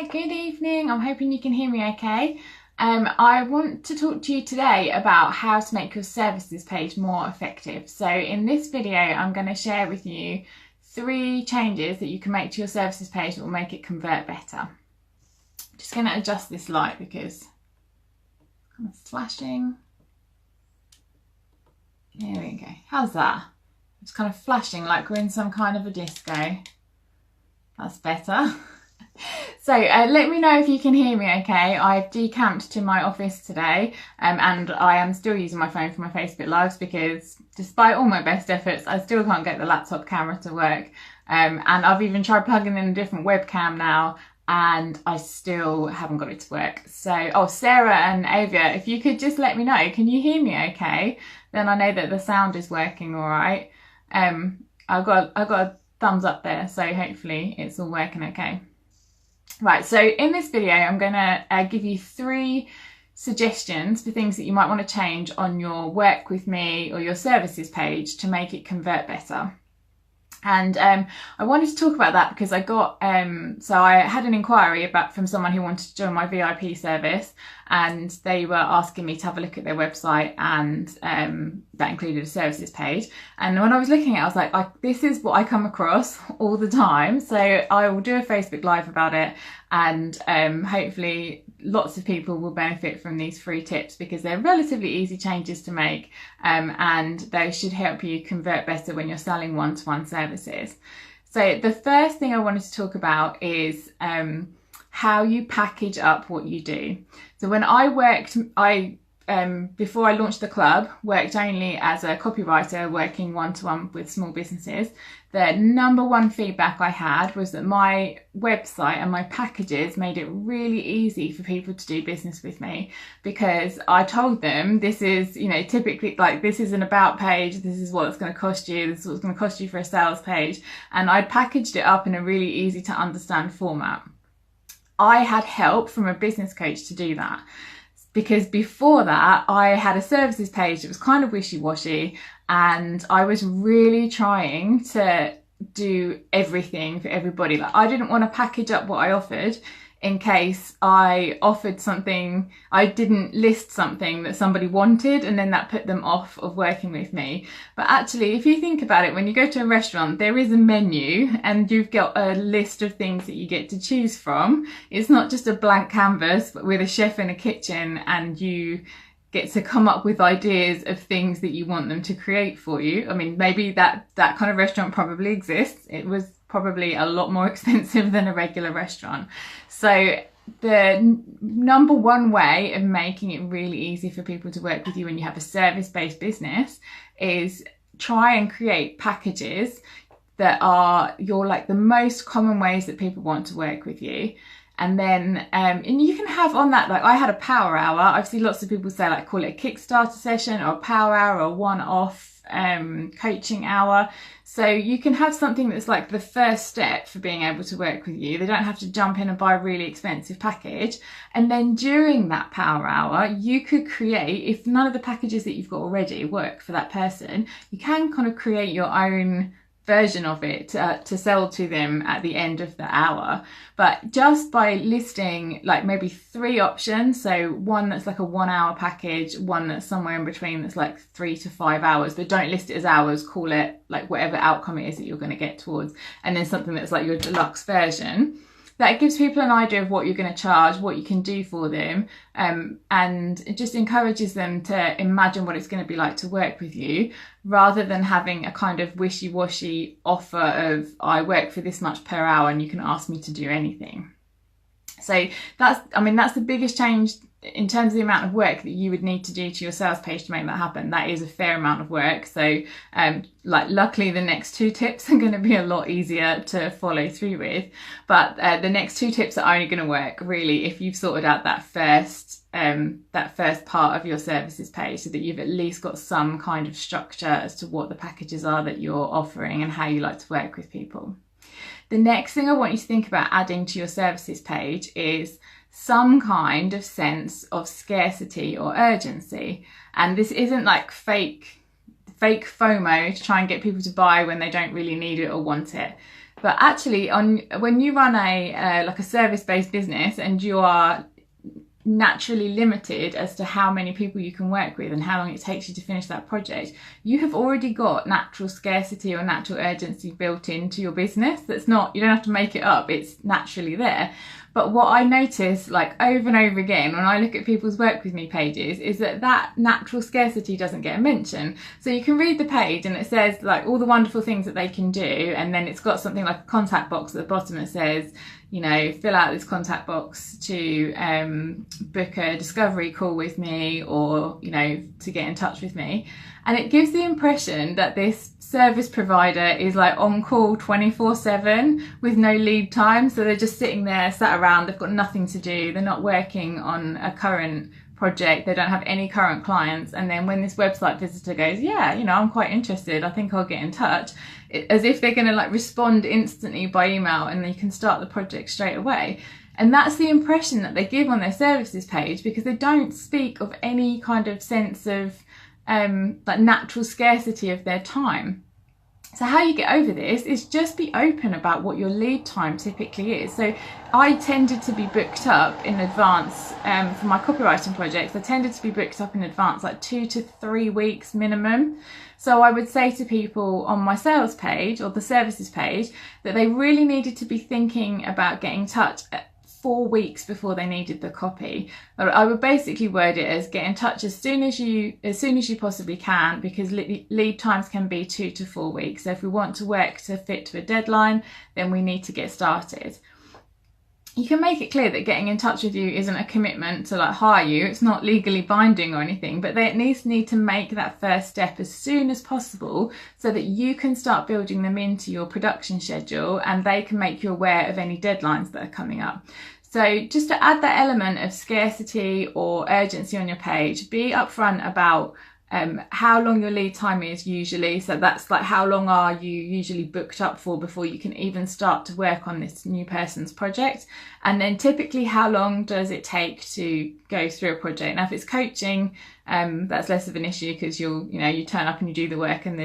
Hi, good evening. I'm hoping you can hear me okay. I want to talk to you today about how to make your services page more effective. So in this video, I'm going to share with you 3 changes that you can make to your services page that will make it convert better. I'm just going to adjust this light because it's kind of flashing. There we go. How's that? It's kind of flashing like we're in some kind of a disco. That's better. So let me know if you can hear me okay. I've decamped to my office today and I am still using my phone for my Facebook Lives because despite all my best efforts, I still can't get the laptop camera to work. And I've even tried plugging in a different webcam now and I still haven't got it to work. So, oh, Sarah and Avia, if you could just let me know, can you hear me okay? Then I know that the sound is working all right. I've got a thumbs up there, so hopefully it's all working okay. Right, so in this video, I'm going to give you 3 suggestions for things that you might want to change on your work with me or your services page to make it convert better. And I wanted to talk about that because I got, so I had an inquiry from someone who wanted to join my VIP service and they were asking me to have a look at their website and that included a services page. And when I was looking at it, I was like, this is what I come across all the time. So I will do a Facebook Live about it and hopefully lots of people will benefit from these 3 tips because they're relatively easy changes to make and they should help you convert better when you're selling one-to-one services. So the first thing I wanted to talk about is how you package up what you do. So when I worked, before I launched the club, worked only as a copywriter working one-to-one with small businesses. The number 1 feedback I had was that my website and my packages made it really easy for people to do business with me because I told them this is, you know, typically like this is an about page, this is what it's going to cost you, this is what it's going to cost you for a sales page, and I packaged it up in a really easy to understand format. I had help from a business coach to do that. Because before that, I had a services page that was kind of wishy-washy and I was really trying to do everything for everybody. Like I didn't want to package up what I offered in case I offered something, I didn't list something that somebody wanted and then that put them off of working with me. But actually, if you think about it, when you go to a restaurant, there is a menu and you've got a list of things that you get to choose from. It's not just a blank canvas but with a chef in a kitchen and you get to come up with ideas of things that you want them to create for you. I mean, maybe that kind of restaurant probably exists. It was probably a lot more expensive than a regular restaurant. So the number 1 way of making it really easy for people to work with you when you have a service-based business is try and create packages that are the most common ways that people want to work with you. And then, and you can have on that, like I had a power hour. I've seen lots of people say like call it a Kickstarter session or a power hour or a one-off coaching hour. So you can have something that's like the first step for being able to work with you. They don't have to jump in and buy a really expensive package. And then during that power hour, you could create, if none of the packages that you've got already work for that person, you can kind of create your own version of it to sell to them at the end of the hour. But just by listing like maybe 3 options, so one that's like a 1-hour package, one that's somewhere in between that's like 3 to 5 hours, but don't list it as hours, call it like whatever outcome it is that you're going to get towards, and then something that's like your deluxe version. That gives people an idea of what you're going to charge, what you can do for them, and it just encourages them to imagine what it's going to be like to work with you, rather than having a kind of wishy-washy offer of, I work for this much per hour and you can ask me to do anything. So that's the biggest change in terms of the amount of work that you would need to do to your sales page to make that happen. That is a fair amount of work. So luckily the next 2 tips are going to be a lot easier to follow through with. But the next 2 tips are only going to work really if you've sorted out that first part of your services page, so that you've at least got some kind of structure as to what the packages are that you're offering and how you like to work with people. The next thing I want you to think about adding to your services page is some kind of sense of scarcity or urgency. And this isn't like fake FOMO to try and get people to buy when they don't really need it or want it. But actually, when you run a like a service-based business and you are naturally limited as to how many people you can work with and how long it takes you to finish that project, you have already got natural scarcity or natural urgency built into your business. That's not, you don't have to make it up, it's naturally there. But what I notice, like over and over again when I look at people's work with me pages, is that natural scarcity doesn't get a mention. So you can read the page and it says like all the wonderful things that they can do, and then it's got something like a contact box at the bottom that says, you know, fill out this contact box to book a discovery call with me, or, you know, to get in touch with me. And it gives the impression that this service provider is like on call 24/7 with no lead time. So they're just sitting there, sat around, they've got nothing to do, they're not working on a current project, they don't have any current clients. And then when this website visitor goes, yeah, you know, I'm quite interested, I think I'll get in touch, as if they're going to like respond instantly by email and they can start the project straight away. And that's the impression that they give on their services page, because they don't speak of any kind of sense of like natural scarcity of their time. So how you get over this is just be open about what your lead time typically is. So I tended to be booked up in advance for my copywriting projects. I tended to be booked up in advance, like 2 to 3 weeks minimum. So I would say to people on my sales page or the services page that they really needed to be thinking about getting in touch 4 weeks before they needed the copy. I would basically word it as get in touch as soon as you possibly can, because lead times can be 2 to 4 weeks. So if we want to work to fit to a deadline, then we need to get started. You can make it clear that getting in touch with you isn't a commitment to like hire you. It's not legally binding or anything, but they at least need to make that first step as soon as possible so that you can start building them into your production schedule and they can make you aware of any deadlines that are coming up. So just to add that element of scarcity or urgency on your page, be upfront about how long your lead time is usually. So that's like how long are you usually booked up for before you can even start to work on this new person's project. And then typically how long does it take to go through a project. Now if it's coaching, that's less of an issue, because you turn up and you do the work and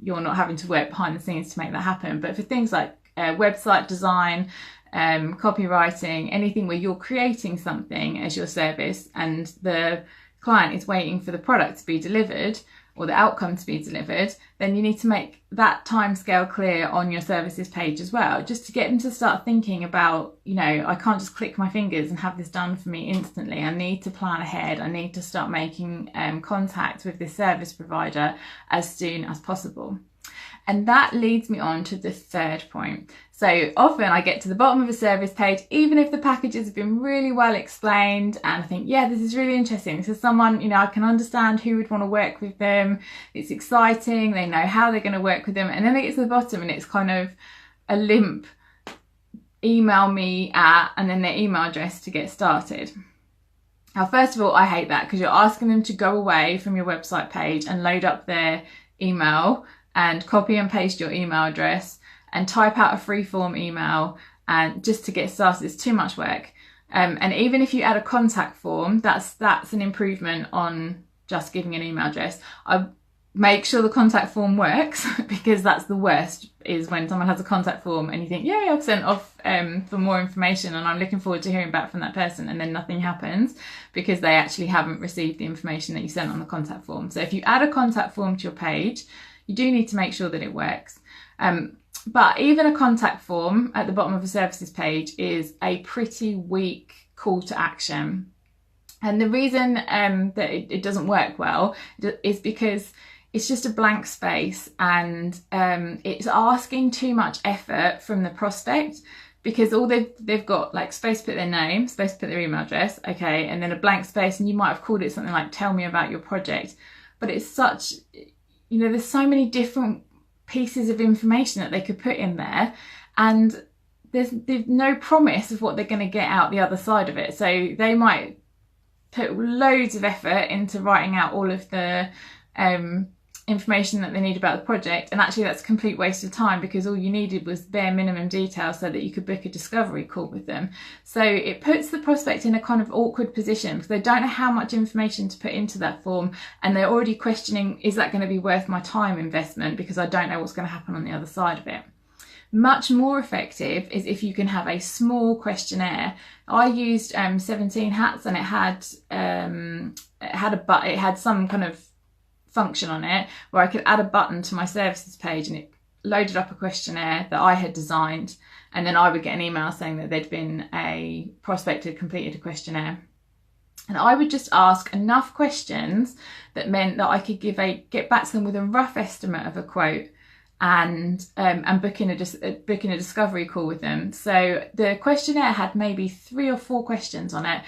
you're not having to work behind the scenes to make that happen. But for things like website design, copywriting, anything where you're creating something as your service and the client is waiting for the product to be delivered or the outcome to be delivered, then you need to make that time scale clear on your services page as well, just to get them to start thinking about, I can't just click my fingers and have this done for me instantly. I need to plan ahead. I need to start making contact with this service provider as soon as possible. And that leads me on to the third point. So often I get to the bottom of a service page, even if the packages have been really well explained, and I think, yeah, this is really interesting. This is someone, I can understand who would want to work with them. It's exciting. They know how they're going to work with them. And then they get to the bottom and it's kind of a limp email me at, and then their email address to get started. Now, first of all, I hate that, because you're asking them to go away from your website page and load up their email and copy and paste your email address and type out a free form email, and just to get started, it's too much work. And even if you add a contact form, that's an improvement on just giving an email address. I make sure the contact form works, because that's the worst, is when someone has a contact form and you think, yeah, I've sent off for more information and I'm looking forward to hearing back from that person, and then nothing happens because they actually haven't received the information that you sent on the contact form. So if you add a contact form to your page, you do need to make sure that it works. But even a contact form at the bottom of a services page is a pretty weak call to action. And the reason that it doesn't work well is because it's just a blank space, and it's asking too much effort from the prospect, because all they've got, like, space to put their name, space to put their email address, okay, and then a blank space, and you might have called it something like tell me about your project. But it's such, there's so many different pieces of information that they could put in there, and there's no promise of what they're going to get out the other side of it. So they might put loads of effort into writing out all of the information that they need about the project, and actually that's a complete waste of time, because all you needed was bare minimum details so that you could book a discovery call with them. So it puts the prospect in a kind of awkward position, because they don't know how much information to put into that form, and they're already questioning, is that going to be worth my time investment, because I don't know what's going to happen on the other side of it. Much more effective is if you can have a small questionnaire. I used 17 Hats, and it had some kind of function on it where I could add a button to my services page, and it loaded up a questionnaire that I had designed, and then I would get an email saying that there'd been a prospect had completed a questionnaire. And I would just ask enough questions that meant that I could get back to them with a rough estimate of a quote, and book in a discovery call with them. So the questionnaire had maybe 3 or 4 questions on it.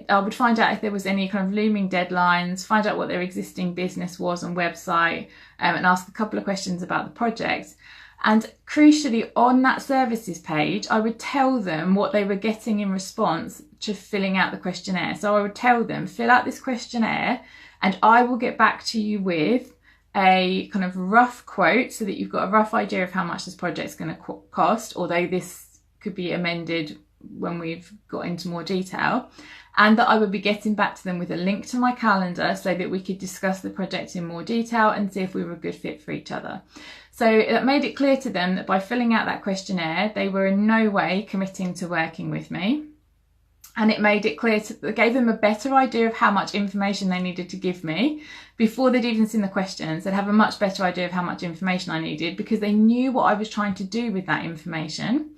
I would find out if there was any kind of looming deadlines, find out what their existing business was and website, and ask a couple of questions about the project. And crucially, on that services page, I would tell them what they were getting in response to filling out the questionnaire. So I would tell them, fill out this questionnaire and I will get back to you with a kind of rough quote so that you've got a rough idea of how much this project's going to cost, although this could be amended when we've got into more detail, and that I would be getting back to them with a link to my calendar so that we could discuss the project in more detail and see if we were a good fit for each other. So it made it clear to them that by filling out that questionnaire, they were in no way committing to working with me. And it made it clear, it gave them a better idea of how much information they needed to give me before they'd even seen the questions. They'd have a much better idea of how much information I needed because they knew what I was trying to do with that information.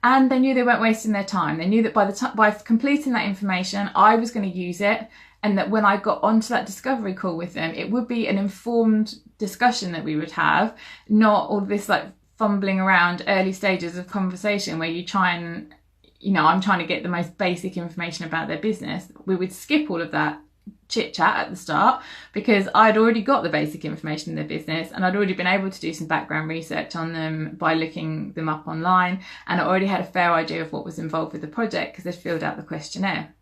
And they knew they weren't wasting their time. They knew that by completing that information, I was going to use it, and that when I got onto that discovery call with them, it would be an informed discussion that we would have, not all this like fumbling around early stages of conversation where you try and, I'm trying to get the most basic information about their business. We would skip all of that chit chat at the start because I'd already got the basic information in their business, and I'd already been able to do some background research on them by looking them up online, and I already had a fair idea of what was involved with the project because they'd filled out the questionnaire.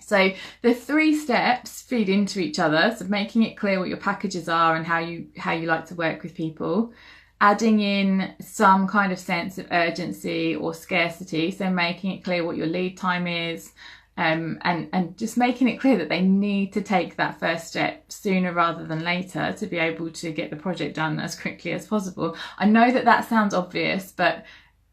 So the 3 steps feed into each other. So making it clear what your packages are and how you like to work with people, adding in some kind of sense of urgency or scarcity. So making it clear what your lead time is, and just making it clear that they need to take that first step sooner rather than later to be able to get the project done as quickly as possible. I know that sounds obvious, but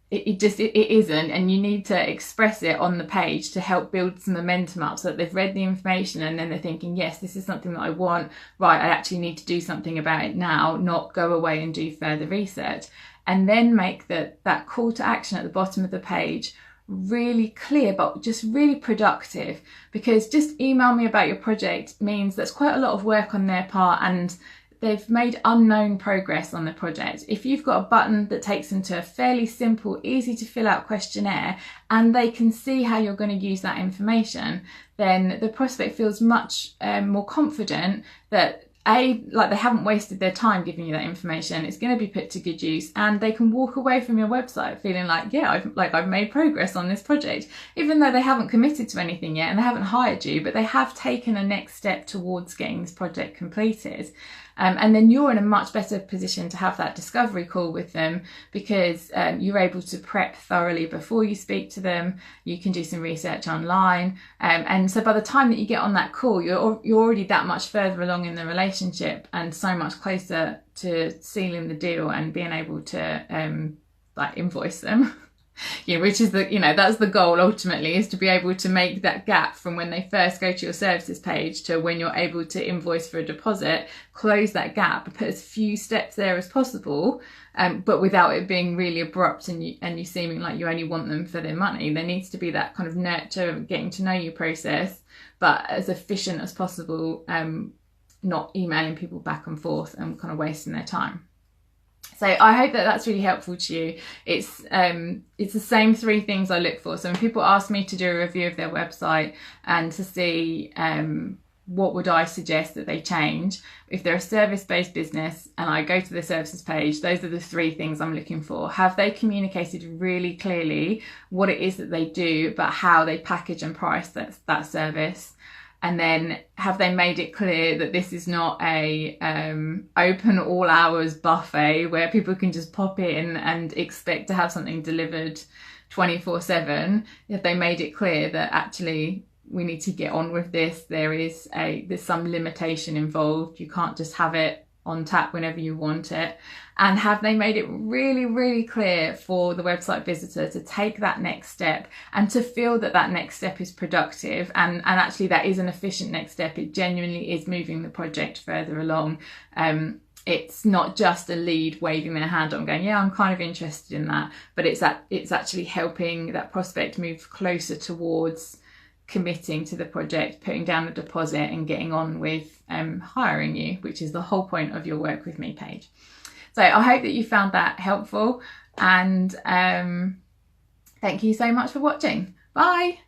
it isn't, and you need to express it on the page to help build some momentum up so that they've read the information and then they're thinking, yes, this is something that I want, right, I actually need to do something about it now, not go away and do further research. And then make that call to action at the bottom of the page really clear but just really productive, because just email me about your project means that's quite a lot of work on their part and they've made unknown progress on the project. If you've got a button that takes them to a fairly simple, easy to fill out questionnaire and they can see how you're going to use that information, then the prospect feels much more confident that they haven't wasted their time giving you that information. It's going to be put to good use, and they can walk away from your website feeling like, yeah, I've made progress on this project, even though they haven't committed to anything yet and they haven't hired you, but they have taken a next step towards getting this project completed. And then you're in a much better position to have that discovery call with them because you're able to prep thoroughly before you speak to them. You can do some research online. And so by the time that you get on that call, you're already that much further along in the relationship and so much closer to sealing the deal and being able to invoice them. Which is that's the goal ultimately, is to be able to make that gap from when they first go to your services page to when you're able to invoice for a deposit, close that gap, put as few steps there as possible, but without it being really abrupt and you seeming like you only want them for their money. There needs to be that kind of nurture, getting to know you process, but as efficient as possible, not emailing people back and forth and kind of wasting their time. So I hope that that's really helpful to you. It's the same 3 things I look for. So when people ask me to do a review of their website and to see what would I suggest that they change, if they're a service-based business and I go to the services page, those are the 3 things I'm looking for. Have they communicated really clearly what it is that they do, but how they package and price that service? And then have they made it clear that this is not a open all hours buffet where people can just pop in and expect to have something delivered 24/7? Have they made it clear that actually we need to get on with this? There's some limitation involved. You can't just have it on tap whenever you want it? And have they made it really, really clear for the website visitor to take that next step and to feel that that next step is productive and actually that is an efficient next step? It genuinely is moving the project further along. It's not just a lead waving their hand on going, yeah, I'm kind of interested in that, but it's actually helping that prospect move closer towards committing to the project, putting down the deposit and getting on with hiring you, which is the whole point of your Work With Me page. So I hope that you found that helpful, and thank you so much for watching. Bye.